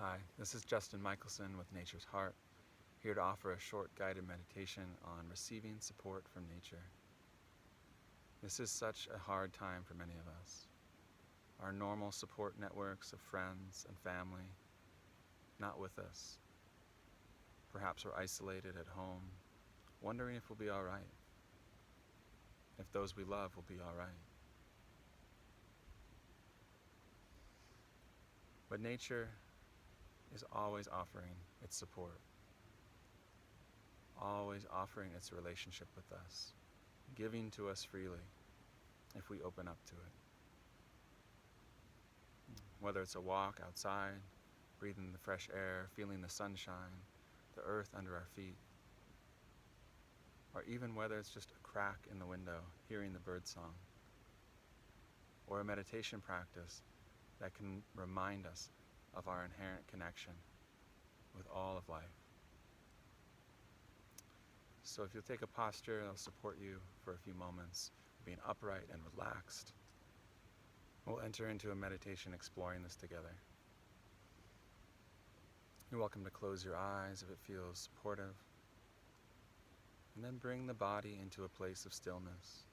Hi, this is Justin Michelson with Nature's Heart, here to offer a short guided meditation on receiving support from nature. This is such a hard time for many of us. Our normal support networks of friends and family, not with us. Perhaps we're isolated at home, wondering if we'll be all right, if those we love will be all right. But nature is always offering its support, always offering its relationship with us, giving to us freely if we open up to it. Whether it's a walk outside, breathing the fresh air, feeling the sunshine, the earth under our feet, or even whether it's just a crack in the window, hearing the birdsong, or a meditation practice that can remind us of our inherent connection with all of life. So if you'll take a posture, it'll support you for a few moments, being upright and relaxed. We'll enter into a meditation exploring this together. You're welcome to close your eyes if it feels supportive, and then bring the body into a place of stillness.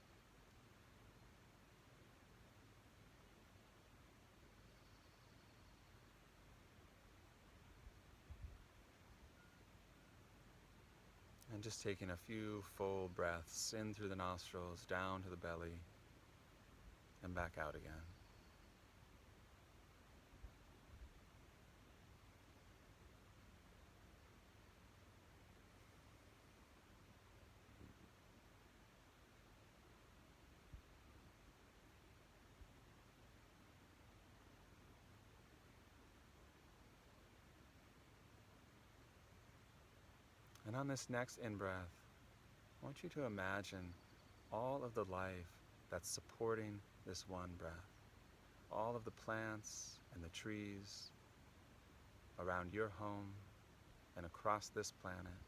And just taking a few full breaths in through the nostrils, down to the belly, and back out again. And on this next in-breath, I want you to imagine all of the life that's supporting this one breath. All of the plants and the trees around your home and across this planet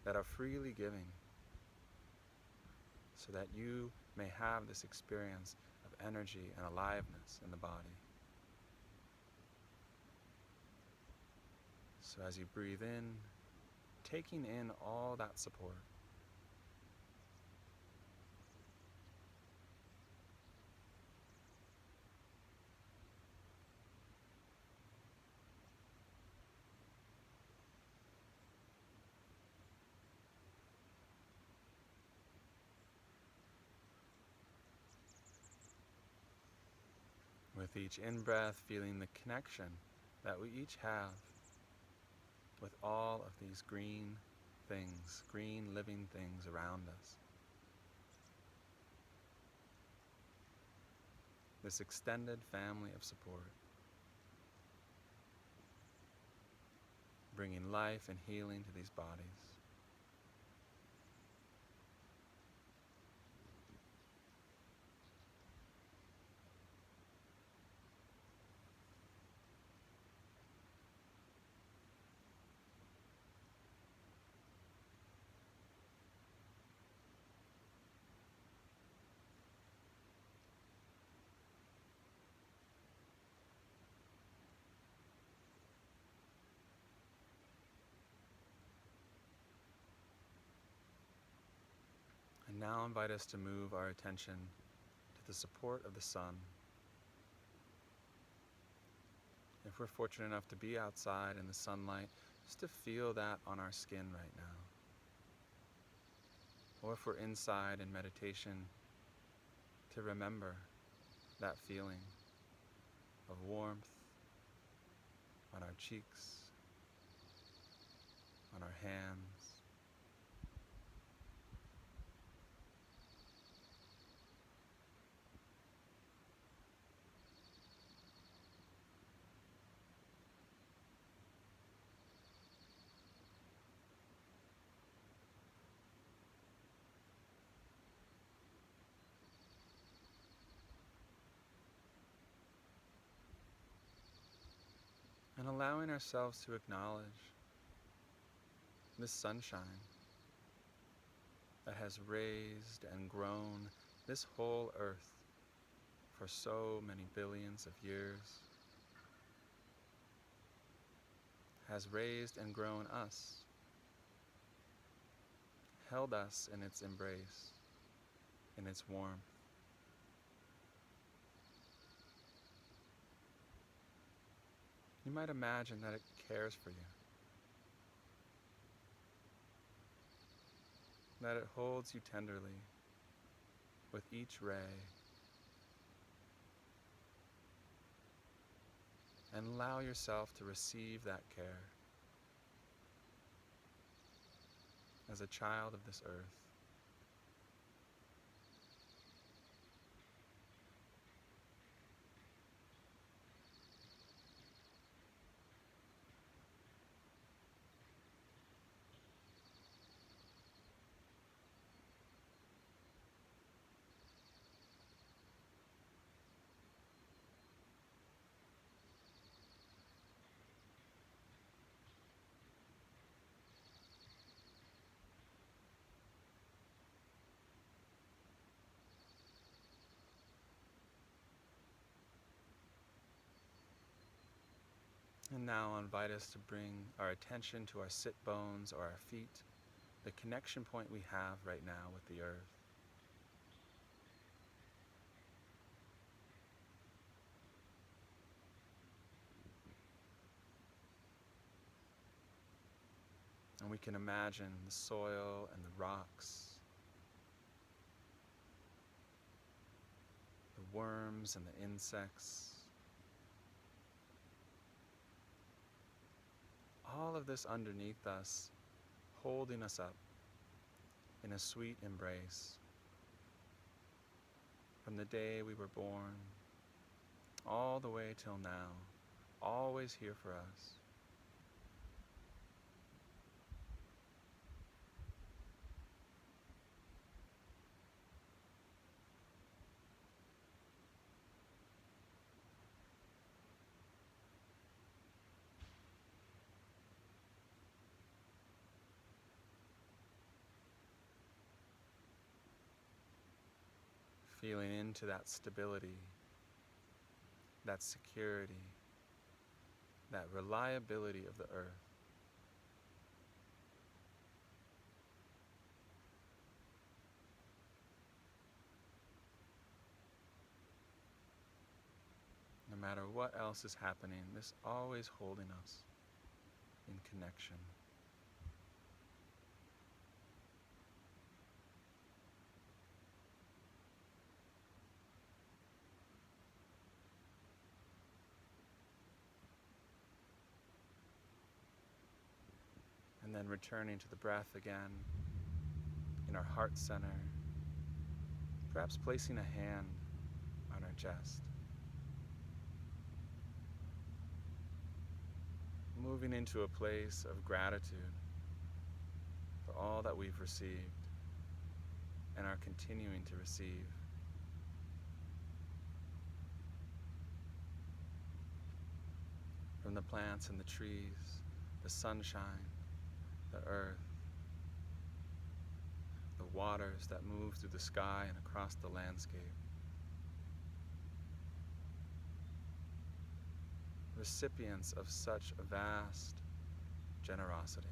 that are freely giving so that you may have this experience of energy and aliveness in the body. So as you breathe in, taking in all that support. With each in-breath, feeling the connection that we each have with all of these green things, green living things around us. This extended family of support, bringing life and healing to these bodies. And now invite us to move our attention to the support of the sun. If we're fortunate enough to be outside in the sunlight, just to feel that on our skin right now. Or if we're inside in meditation, to remember that feeling of warmth on our cheeks, on our hands. And allowing ourselves to acknowledge this sunshine that has raised and grown this whole earth for so many billions of years. has raised and grown us, held us in its embrace, in its warmth. You might imagine that it cares for you, that it holds you tenderly with each ray, and allow yourself to receive that care as a child of this earth. And now I'll invite us to bring our attention to our sit bones or our feet, the connection point we have right now with the earth. And we can imagine the soil and the rocks, the worms and the insects. All of this underneath us, holding us up in a sweet embrace. From the day we were born, all the way till now, always here for us. Feeling into that stability, that security, that reliability of the earth. No matter what else is happening, this always holding us in connection. And then returning to the breath again in our heart center, perhaps placing a hand on our chest. Moving into a place of gratitude for all that we've received and are continuing to receive. From the plants and the trees, the sunshine, the earth, the waters that move through the sky and across the landscape. Recipients of such a vast generosity.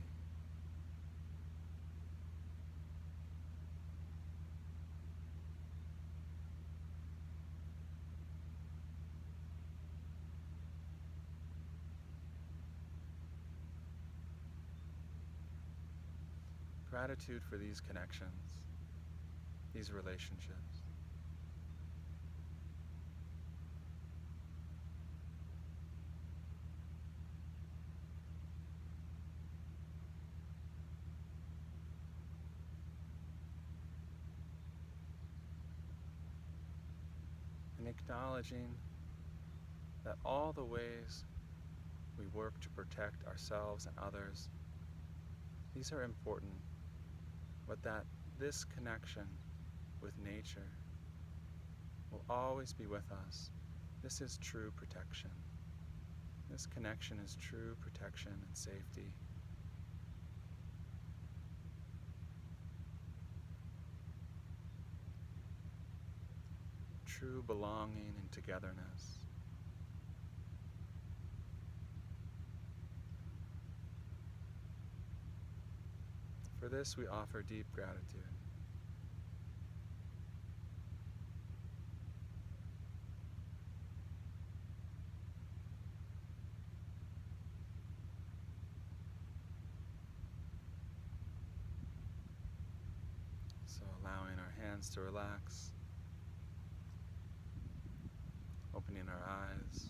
Gratitude for these connections, these relationships. And acknowledging that all the ways we work to protect ourselves and others, these are important, but that this connection with nature will always be with us. This is true protection. This connection is true protection and safety. True belonging and togetherness. For this, we offer deep gratitude. So allowing our hands to relax, opening our eyes,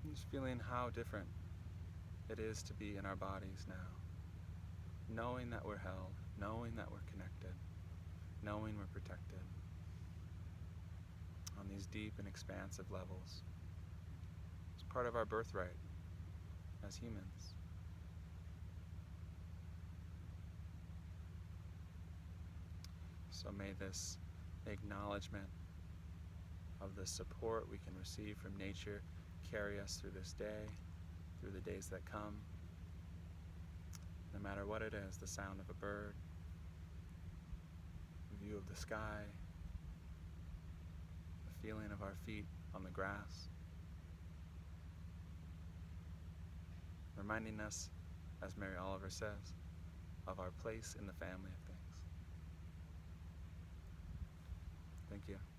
and just feeling how different it is to be in our bodies now. Knowing that we're held, knowing that we're connected, knowing we're protected on these deep and expansive levels. It's part of our birthright as humans. So may this acknowledgement of the support we can receive from nature carry us through this day, through the days that come. No matter what it is, the sound of a bird, the view of the sky, the feeling of our feet on the grass, reminding us, as Mary Oliver says, of our place in the family of things. Thank you.